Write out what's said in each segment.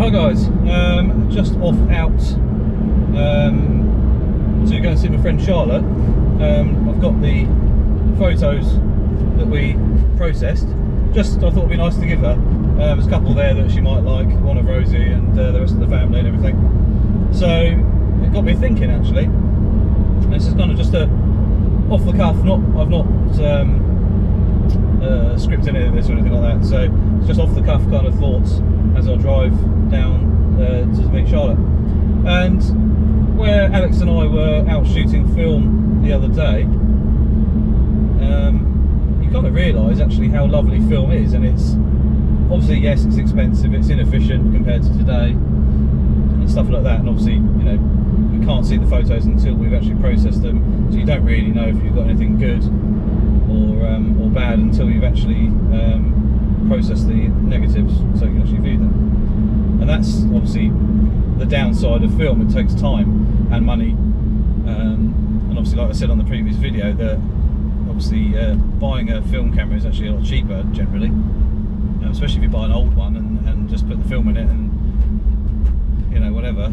Hi guys, just off out to go and see my friend Charlotte. I've got the photos that we processed. I thought it'd be nice to give her. There's a couple there that she might like, one of Rosie and the rest of the family and everything. So it got me thinking actually. And this is kind of just a off the cuff. I've not scripted any of this or anything like that. So it's just off the cuff kind of thoughts as I drive down to meet Charlotte. And where Alex and I were out shooting film the other day, you kind of realise actually how lovely film is. And it's obviously, yes, it's expensive, it's inefficient compared to today and stuff like that. And obviously, you know, we can't see the photos until we've actually processed them, so you don't really know if you've got anything good or bad until you've actually processed the negatives, so you can actually view them. And that's obviously the downside of film. It takes time and money, and obviously, like I said on the previous video, that obviously buying a film camera is actually a lot cheaper generally, especially if you buy an old one and just put the film in it and, you know, whatever.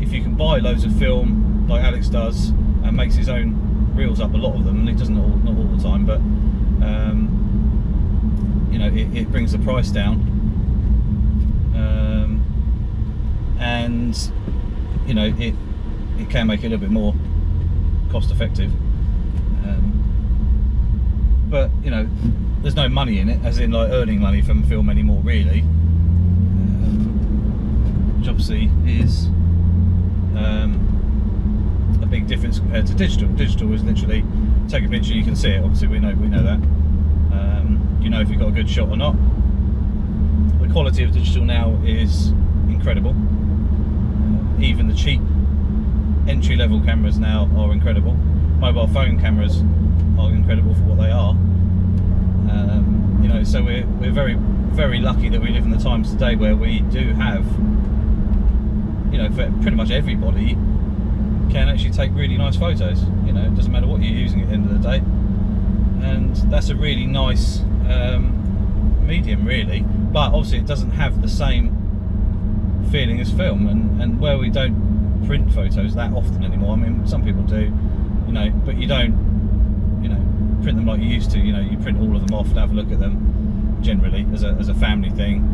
If you can buy loads of film like Alex does and makes his own reels up, a lot of them, and he doesn't not all the time, but you know, it brings the price down, and you know, it can make it a little bit more cost effective, but you know, there's no money in it, as in like earning money from film anymore really, which obviously is a big difference compared to digital. Digital is literally take a picture, you can see it. Obviously, we know that. You know if you've got a good shot or not. The quality of digital now is incredible. Even the cheap entry-level cameras now are incredible. Mobile phone cameras are incredible for what they are. You know, so we're very, very lucky that we live in the times today where we do have, you know, for pretty much everybody can actually take really nice photos. You know, it doesn't matter what you're using at the end of the day, and that's a really nice medium really, but obviously it doesn't have the same feeling as film, and where we don't print photos that often anymore. I mean, some people do, you know, but you don't, you know, print them like you used to. You know, you print all of them off and have a look at them generally as a family thing.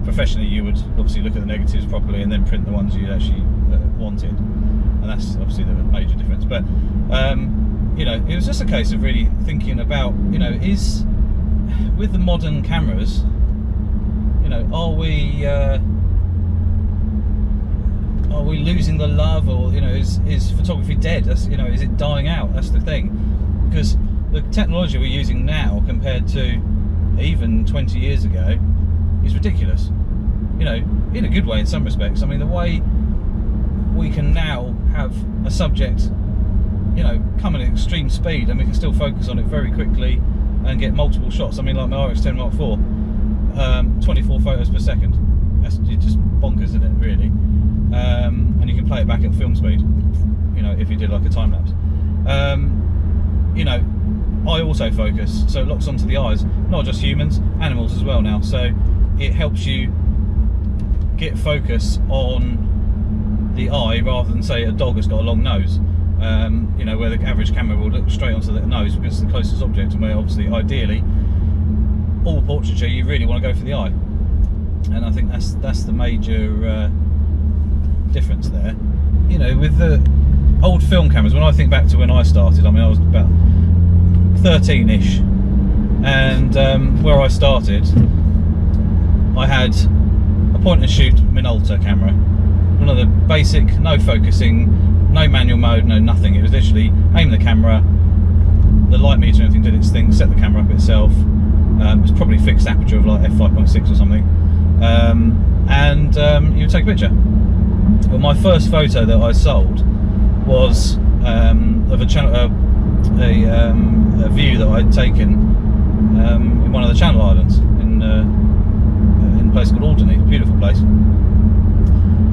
Professionally, you would obviously look at the negatives properly and then print the ones you actually wanted, and that's obviously the major difference. But you know, it was just a case of really thinking about, you know, is with the modern cameras, you know, are we losing the love, or, you know, is photography dead? That's, you know, is it dying out? That's the thing, because the technology we're using now compared to even 20 years ago is ridiculous. You know, in a good way in some respects. I mean, the way we can now have a subject, you know, come at extreme speed and we can still focus on it very quickly and get multiple shots. I mean, like my RX10 Mark IV, 24 photos per second. That's just bonkers, isn't it, really? And you can play it back at film speed, you know, if you did like a time lapse. You know, I also focus, so it locks onto the eyes, not just humans, animals as well now. So it helps you get focus on the eye rather than, say, a dog has got a long nose. You know, where the average camera will look straight onto the nose because it's the closest object, and where obviously ideally all portraiture you really want to go for the eye. And I think that's the major difference there. You know, with the old film cameras, when I think back to when I started, I mean, I was about 13ish, and where I started, I had a point and shoot Minolta camera, one of the basic, no focusing, no manual mode, no nothing. It was literally aim the camera, the light meter and everything did its thing, set the camera up itself. It was probably fixed aperture of like f5.6 or something, and you would take a picture. Well, my first photo that I sold was of a channel, a view that I'd taken in one of the Channel Islands in a place called Alderney, beautiful place.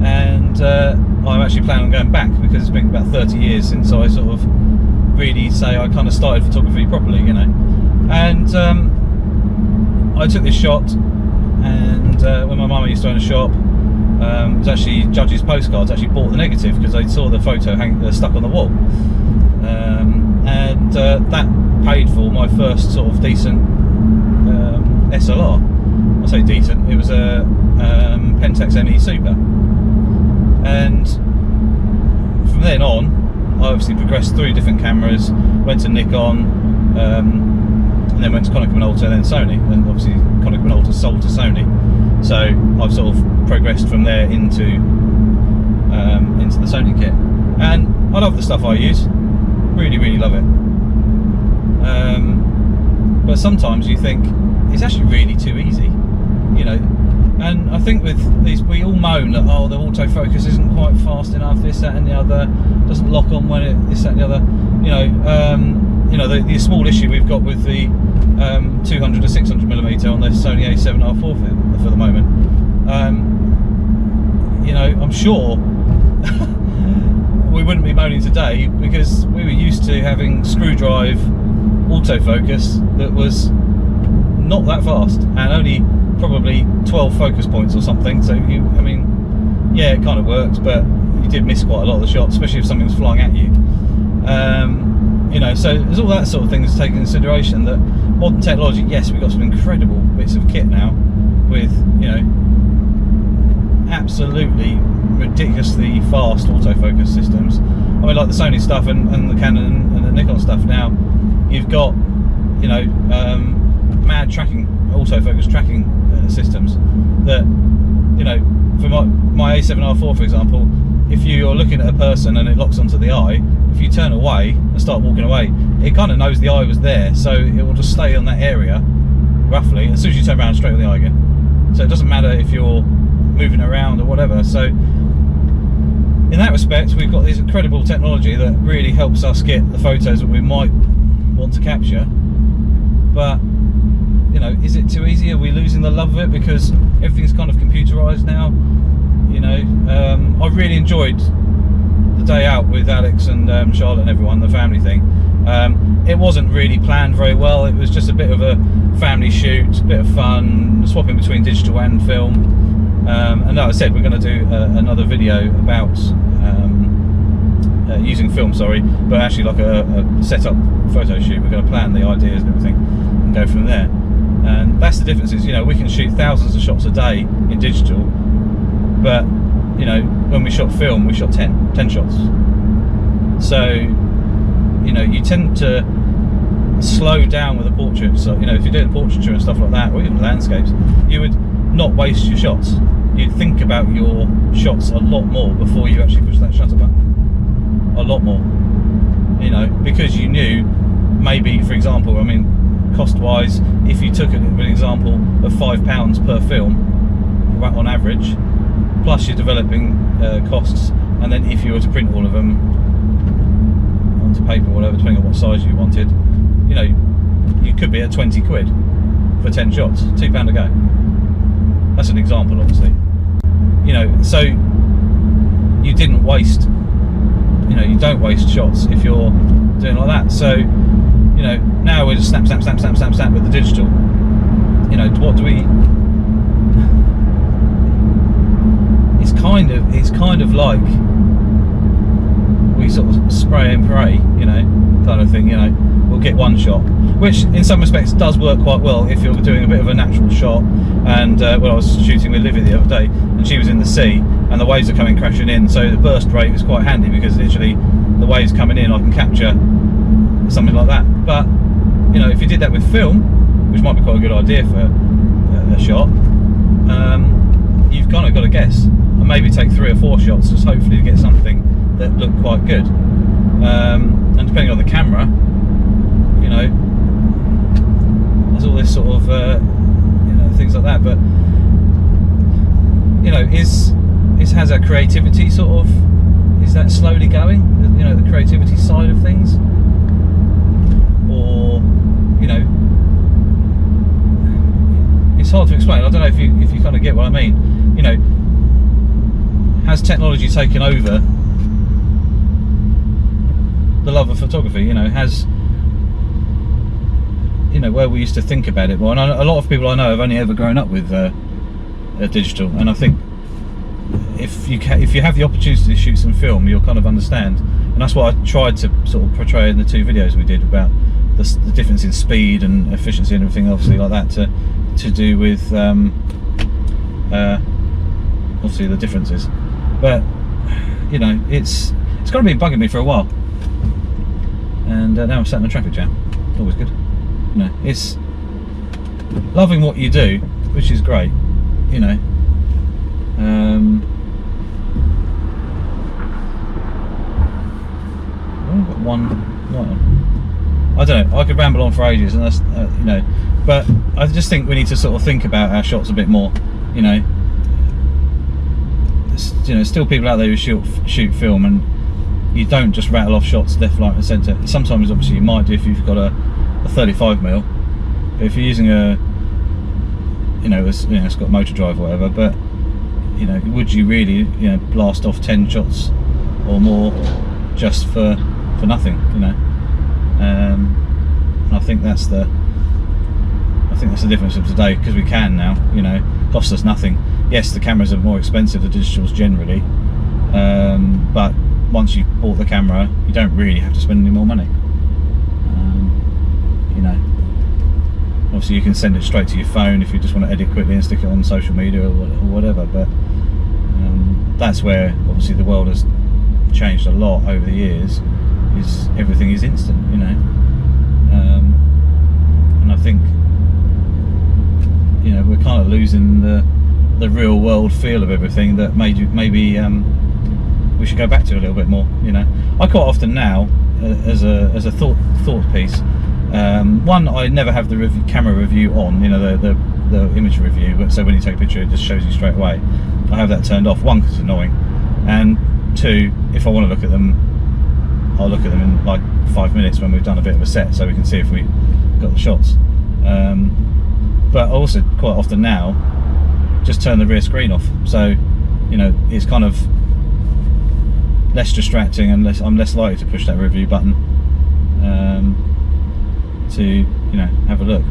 And I'm actually planning on going back because it's been about 30 years since I sort of really say I kind of started photography properly, you know. And I took this shot, and when my mum used to own a shop, it was actually judges' postcards actually bought the negative because they saw the photo stuck on the wall, and that paid for my first sort of decent SLR. I say decent, it was a Pentax ME Super, and from then on I obviously progressed through different cameras, went to Nikon, and then went to Konica Minolta, and then Sony, and obviously Konica Minolta sold to Sony, so I've sort of progressed from there into the Sony kit, and I love the stuff I use, really love it, but sometimes you think it's actually really too easy, you know. And I think with these, we all moan that, oh, the autofocus isn't quite fast enough, this, that and the other, doesn't lock on when it, this, that and the other, you know, the small issue we've got with the 200 to 600mm on the Sony A7R4 for the moment, you know, I'm sure we wouldn't be moaning today because we were used to having screw drive autofocus that was not that fast and only probably 12 focus points or something, so I mean, yeah, it kind of works, but you did miss quite a lot of the shots, especially if something was flying at you, you know. So there's all that sort of things to take into consideration, that modern technology, yes, we've got some incredible bits of kit now with, you know, absolutely ridiculously fast autofocus systems. I mean, like the Sony stuff and the Canon and the Nikon stuff now, you've got, you know, mad tracking, autofocus tracking systems that, you know, for my A7R4 for example, if you're looking at a person and it locks onto the eye, if you turn away and start walking away, it kind of knows the eye was there, so it will just stay on that area roughly, and as soon as you turn around, straight on the eye again. So it doesn't matter if you're moving around or whatever. So in that respect, we've got this incredible technology that really helps us get the photos that we might want to capture. But, you know, is it too easy? Are we losing the love of it because everything's kind of computerized now? You know, I really enjoyed the day out with Alex and Charlotte and everyone, the family thing. It wasn't really planned very well. It was just a bit of a family shoot, a bit of fun, swapping between digital and film. And like I said, we're going to do another video about using film, but actually like a setup photo shoot. We're going to plan the ideas and everything and go from there. And that's the difference, is, you know, we can shoot thousands of shots a day in digital, but, you know, when we shot film, we shot 10 shots. So, you know, you tend to slow down with a portrait. So, you know, if you're doing portraiture and stuff like that, or even landscapes, you would not waste your shots. You'd think about your shots a lot more before you actually push that shutter button. A lot more, you know, because you knew, maybe, for example, I mean, cost-wise, if you took an example of £5 per film on average, plus your developing costs, and then if you were to print all of them onto paper or whatever, depending on what size you wanted, you know, you could be at 20 quid for 10 shots, £2 a go. That's an example, obviously. You know, so you didn't waste, you know, you don't waste shots if you're doing like that. So, you know, now we're just snap with the digital. You know, what do we? It's kind of like we sort of spray and pray, you know, kind of thing. You know, we'll get one shot, which in some respects does work quite well if you're doing a bit of a natural shot. And when I was shooting with Livy the other day, and she was in the sea, and the waves are coming crashing in, so the burst rate is quite handy because literally the waves coming in, I can capture something like that. But, you know, if you did that with film, which might be quite a good idea for a shot, you've kind of got to guess and maybe take 3 or 4 shots just hopefully to get something that looked quite good. And depending on the camera, you know, there's all this sort of you know, things like that. But, you know, has our creativity sort of, is that slowly going, you know, the creativity side of things? Or, you know, it's hard to explain. I don't know if you kind of get what I mean. You know, has technology taken over the love of photography? You know, has, you know, where we used to think about it more. And a lot of people I know have only ever grown up with digital, and I think if you have the opportunity to shoot some film, you'll kind of understand. And that's what I tried to sort of portray in the 2 videos we did about the difference in speed and efficiency and everything, obviously like that, to do with obviously the differences. But you know, it's kind of been bugging me for a while, and now I'm sat in a traffic jam. Always good. You know, it's loving what you do, which is great. You know, I've only got one light on. I don't know, I could ramble on for ages, and that's you know, but I just think we need to sort of think about our shots a bit more. You know, there's still people out there who shoot film, and you don't just rattle off shots left, right and centre. Sometimes obviously you might do if you've got a 35mm, but if you're using a, you know, it's got motor drive or whatever, but you know, would you really, you know, blast off 10 shots or more just for nothing, you know? And I think that's the difference of today, because we can now, you know, costs us nothing. Yes, the cameras are more expensive, the digitals generally, but once you've bought the camera, you don't really have to spend any more money. You know, obviously you can send it straight to your phone if you just want to edit quickly and stick it on social media or whatever, but that's where obviously the world has changed a lot over the years, is everything is instant, you know. And I think, you know, we're kind of losing the real world feel of everything that maybe we should go back to a little bit more, you know. I quite often now, as a thought piece, one, I never have the camera review on, you know, the image review, but so when you take a picture it just shows you straight away. I have that turned off, one, because it's annoying, and two, if I want to look at them, I'll look at them in like 5 minutes when we've done a bit of a set, so we can see if we got the shots. But also quite often now just turn the rear screen off, so you know, it's kind of less distracting, and I'm less likely to push that review button to, you know, have a look.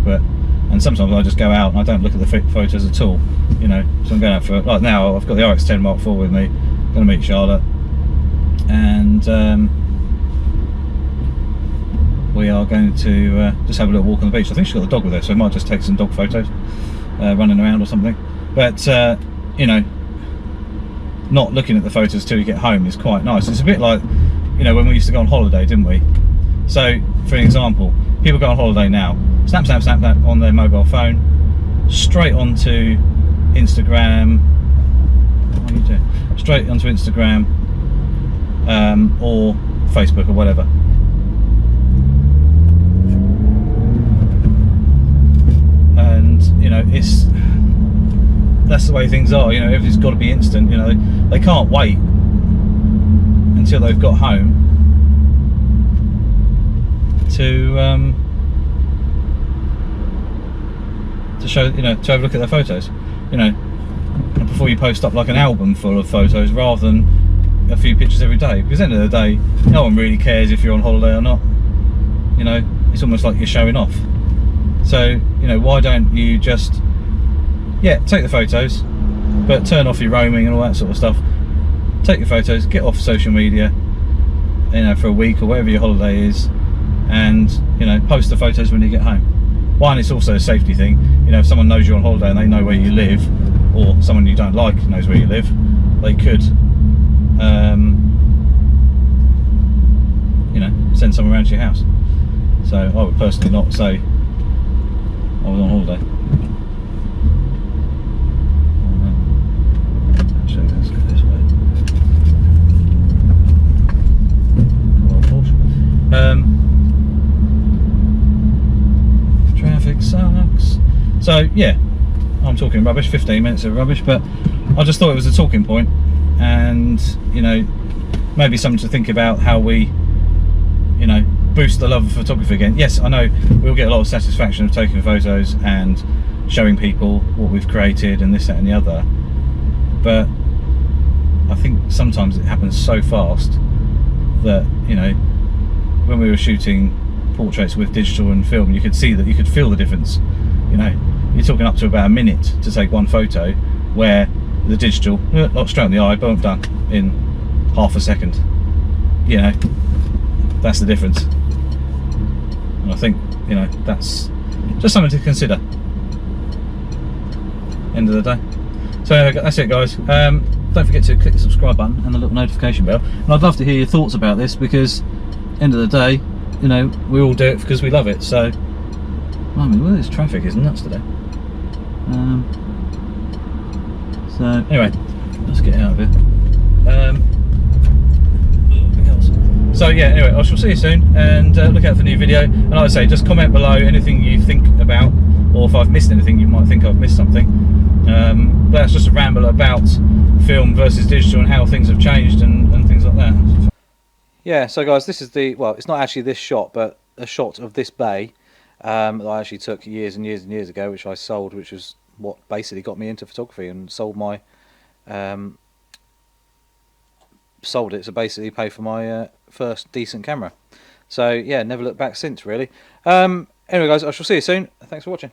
And sometimes I just go out and I don't look at the photos at all, you know. So I'm going out for, like now I've got the RX10 Mark IV with me, going to meet Charlotte, and we are going to just have a little walk on the beach. I think she's got the dog with her, so I might just take some dog photos running around or something. But you know, not looking at the photos till you get home is quite nice. It's a bit like, you know, when we used to go on holiday, didn't we? So for an example, people go on holiday now, snap on their mobile phone, straight onto Instagram. What are you doing? Straight onto Instagram or Facebook or whatever. And you know, that's the way things are. You know, everything's got to be instant. You know, they can't wait until they've got home to show, you know, to have a look at their photos. You know, before you post up like an album full of photos rather than a few pictures every day. Because at the end of the day, no one really cares if you're on holiday or not. You know, it's almost like you're showing off. So, you know, why don't you just, yeah, take the photos, but turn off your roaming and all that sort of stuff. Take your photos, get off social media, you know, for a week or whatever your holiday is, and, you know, post the photos when you get home. One, it's also a safety thing. You know, if someone knows you're on holiday and they know where you live, or someone you don't like knows where you live, they could, you know, send someone around to your house. So I would personally not say I was on holiday. Actually, let's go this way. Traffic sucks. So yeah, I'm talking rubbish, 15 minutes of rubbish, but I just thought it was a talking point, and you know, maybe something to think about how we, you know, boost the love of photography again. Yes, I know we'll get a lot of satisfaction of taking photos and showing people what we've created and this, that and the other, but I think sometimes it happens so fast that, you know, when we were shooting portraits with digital and film, you could see that, you could feel the difference. You know, you're talking up to about a minute to take one photo, where The digital, not straight on the eye, boom, done in half a second. You know, that's the difference. And I think, you know, that's just something to consider. End of the day. So anyway, that's it, guys. Don't forget to click the subscribe button and the little notification bell. And I'd love to hear your thoughts about this, because end of the day, you know, we all do it because we love it. So, I mean, well, this traffic is nuts today. So anyway, let's get out of here. So yeah, anyway, I shall see you soon, and look out for the new video. And like I say, just comment below anything you think about, or if I've missed anything, you might think I've missed something. But that's just a ramble about film versus digital and how things have changed and things like that. Yeah, so guys, this is the, well, it's not actually this shot, but a shot of this bay that I actually took years and years and years ago, which I sold, which was what basically got me into photography, and sold my sold it to basically pay for my first decent camera. So yeah, never looked back since, really. Anyway guys, I shall see you soon. Thanks for watching.